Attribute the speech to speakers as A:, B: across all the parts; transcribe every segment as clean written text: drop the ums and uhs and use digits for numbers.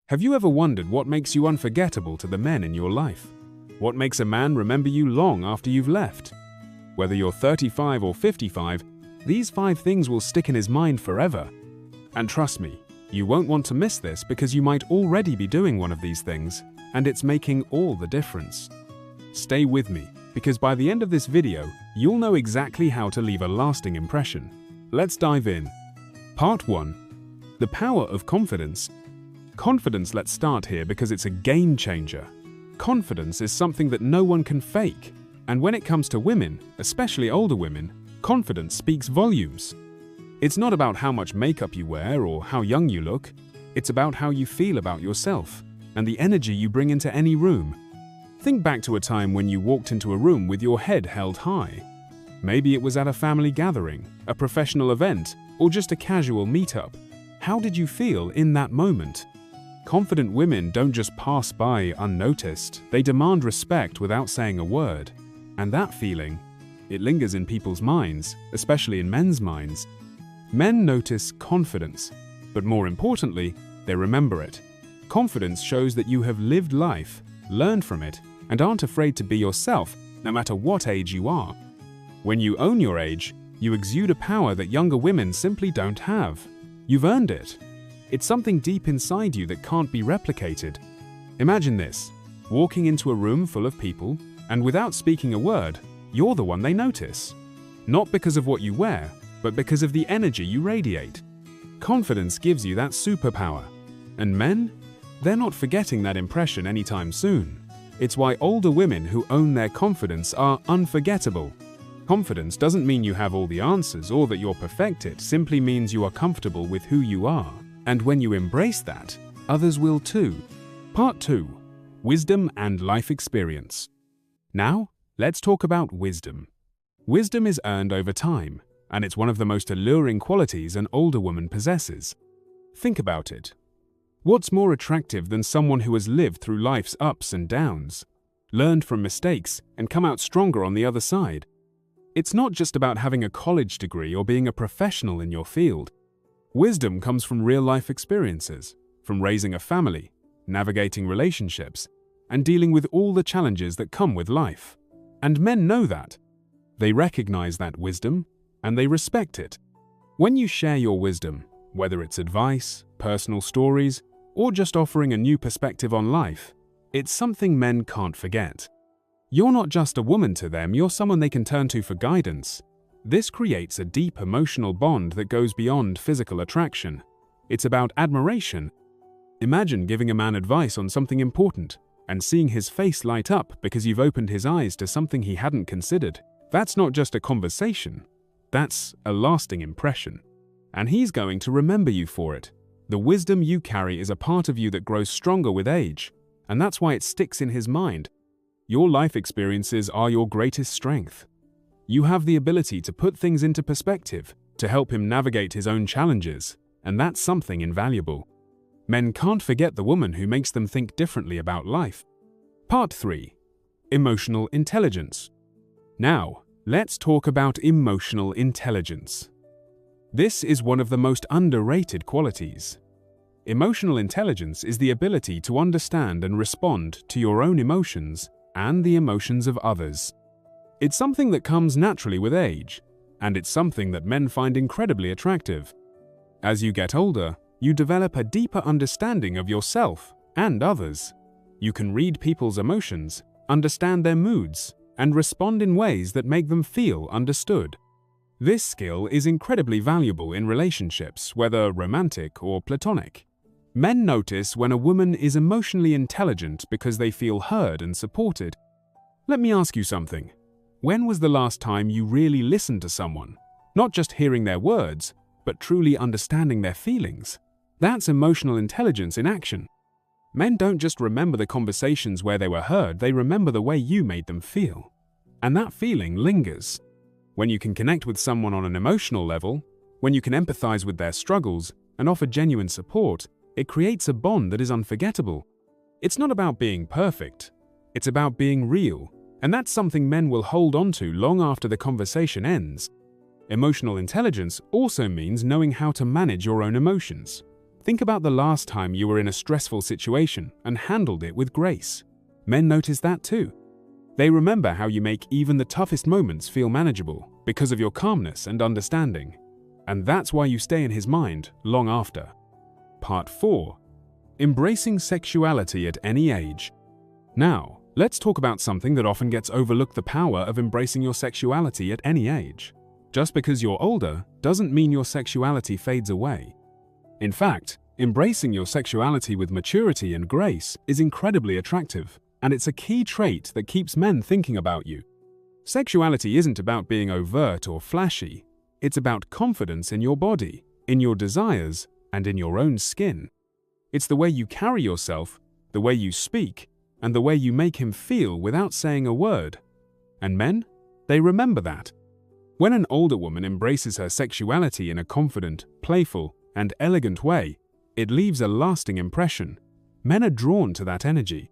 A: Have you ever wondered what makes you unforgettable to the men in your life? What makes a man remember you long after you've left? Whether you're 35 or 55, these 5 things will stick in his mind forever. And trust me, you won't want to miss this because you might already be doing one of these things, and it's making all the difference. Stay with me, because by the end of this video, you'll know exactly how to leave a lasting impression. Let's dive in. Part 1. The power of confidence. Confidence, let's start here because it's a game changer. Confidence is something that no one can fake. And when it comes to women, especially older women, confidence speaks volumes. It's not about how much makeup you wear or how young you look. It's about how you feel about yourself and the energy you bring into any room. Think back to a time when you walked into a room with your head held high. Maybe it was at a family gathering, a professional event, or just a casual meetup. How did you feel in that moment? Confident women don't just pass by unnoticed, they demand respect without saying a word. And that feeling, it lingers in people's minds, especially in men's minds. Men notice confidence, but more importantly, they remember it. Confidence shows that you have lived life, learned from it, and aren't afraid to be yourself, no matter what age you are. When you own your age, you exude a power that younger women simply don't have. You've earned it. It's something deep inside you that can't be replicated. Imagine this, walking into a room full of people, and without speaking a word, you're the one they notice. Not because of what you wear, but because of the energy you radiate. Confidence gives you that superpower. And men? They're not forgetting that impression anytime soon. It's why older women who own their confidence are unforgettable. Confidence doesn't mean you have all the answers or that you're perfect, it simply means you are comfortable with who you are. And when you embrace that, others will too. Part 2. Wisdom and life experience. Now, let's talk about wisdom. Wisdom is earned over time, and it's one of the most alluring qualities an older woman possesses. Think about it. What's more attractive than someone who has lived through life's ups and downs, learned from mistakes, and come out stronger on the other side? It's not just about having a college degree or being a professional in your field. Wisdom comes from real-life experiences, from raising a family, navigating relationships, and dealing with all the challenges that come with life. And men know that. They recognize that wisdom, and they respect it. When you share your wisdom, whether it's advice, personal stories, or just offering a new perspective on life, it's something men can't forget. You're not just a woman to them, you're someone they can turn to for guidance. This creates a deep emotional bond that goes beyond physical attraction. It's about admiration. Imagine giving a man advice on something important and seeing his face light up because you've opened his eyes to something he hadn't considered. That's not just a conversation. That's a lasting impression. And he's going to remember you for it. The wisdom you carry is a part of you that grows stronger with age, and that's why it sticks in his mind. Your life experiences are your greatest strength. You have the ability to put things into perspective, to help him navigate his own challenges, and that's something invaluable. Men can't forget the woman who makes them think differently about life. Part 3. Emotional intelligence. Now, let's talk about emotional intelligence. This is one of the most underrated qualities. Emotional intelligence is the ability to understand and respond to your own emotions and the emotions of others. It's something that comes naturally with age, and it's something that men find incredibly attractive. As you get older, you develop a deeper understanding of yourself and others. You can read people's emotions, understand their moods, and respond in ways that make them feel understood. This skill is incredibly valuable in relationships, whether romantic or platonic. Men notice when a woman is emotionally intelligent because they feel heard and supported. Let me ask you something. When was the last time you really listened to someone? Not just hearing their words, but truly understanding their feelings. That's emotional intelligence in action. Men don't just remember the conversations where they were heard, they remember the way you made them feel. And that feeling lingers. When you can connect with someone on an emotional level, when you can empathize with their struggles and offer genuine support, it creates a bond that is unforgettable. It's not about being perfect. It's about being real. And that's something men will hold on to long after the conversation ends. Emotional intelligence also means knowing how to manage your own emotions. Think about the last time you were in a stressful situation and handled it with grace. Men notice that too. They remember how you make even the toughest moments feel manageable because of your calmness and understanding. And that's why you stay in his mind long after. Part 4. Embracing sexuality at any age. Now, let's talk about something that often gets overlooked: the power of embracing your sexuality at any age. Just because you're older doesn't mean your sexuality fades away. In fact, embracing your sexuality with maturity and grace is incredibly attractive, and it's a key trait that keeps men thinking about you. Sexuality isn't about being overt or flashy. It's about confidence in your body, in your desires, and in your own skin. It's the way you carry yourself, the way you speak, and the way you make him feel without saying a word. And men, they remember that. When an older woman embraces her sexuality in a confident, playful, and elegant way, it leaves a lasting impression. Men are drawn to that energy.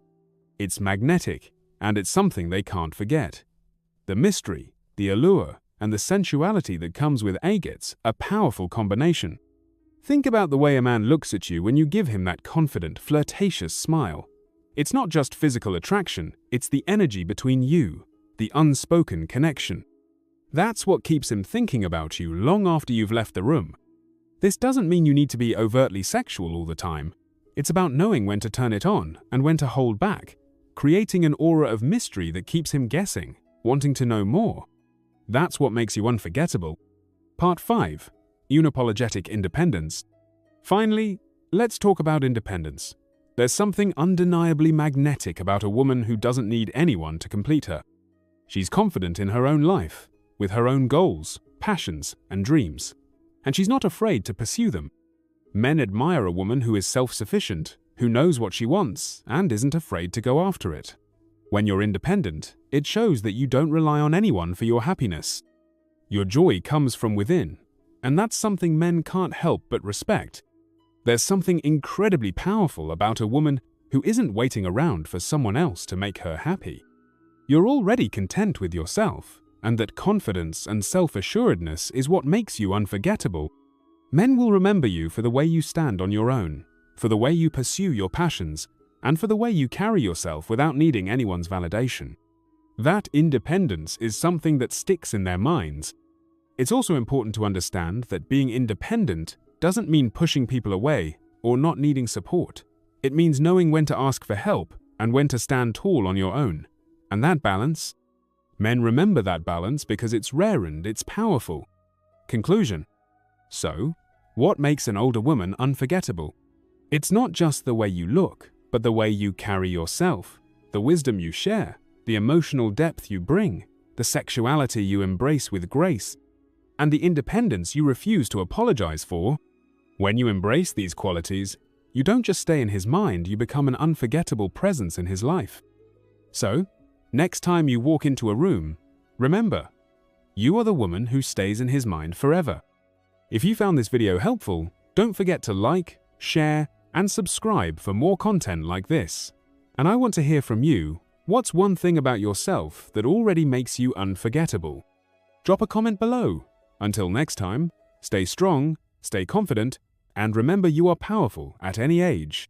A: It's magnetic, and it's something they can't forget. The mystery, the allure, and the sensuality that comes with agates, a powerful combination. Think about the way a man looks at you when you give him that confident, flirtatious smile. It's not just physical attraction, it's the energy between you, the unspoken connection. That's what keeps him thinking about you long after you've left the room. This doesn't mean you need to be overtly sexual all the time. It's about knowing when to turn it on and when to hold back, creating an aura of mystery that keeps him guessing, wanting to know more. That's what makes you unforgettable. Part 5. Unapologetic independence. Finally, let's talk about independence. There's something undeniably magnetic about a woman who doesn't need anyone to complete her. She's confident in her own life, with her own goals, passions, and dreams. And she's not afraid to pursue them. Men admire a woman who is self-sufficient, who knows what she wants, and isn't afraid to go after it. When you're independent, it shows that you don't rely on anyone for your happiness. Your joy comes from within, and that's something men can't help but respect. There's something incredibly powerful about a woman who isn't waiting around for someone else to make her happy. You're already content with yourself, and that confidence and self-assuredness is what makes you unforgettable. Men will remember you for the way you stand on your own, for the way you pursue your passions, and for the way you carry yourself without needing anyone's validation. That independence is something that sticks in their minds. It's also important to understand that being independent doesn't mean pushing people away or not needing support. It means knowing when to ask for help and when to stand tall on your own. And that balance? Men remember that balance because it's rare and it's powerful. Conclusion. So, what makes an older woman unforgettable? It's not just the way you look, but the way you carry yourself, the wisdom you share, the emotional depth you bring, the sexuality you embrace with grace, and the independence you refuse to apologize for. When you embrace these qualities, you don't just stay in his mind, you become an unforgettable presence in his life. So, next time you walk into a room, remember, you are the woman who stays in his mind forever. If you found this video helpful, don't forget to like, share, and subscribe for more content like this. And I want to hear from you, what's one thing about yourself that already makes you unforgettable? Drop a comment below. Until next time, stay strong, stay confident, and remember you are powerful at any age.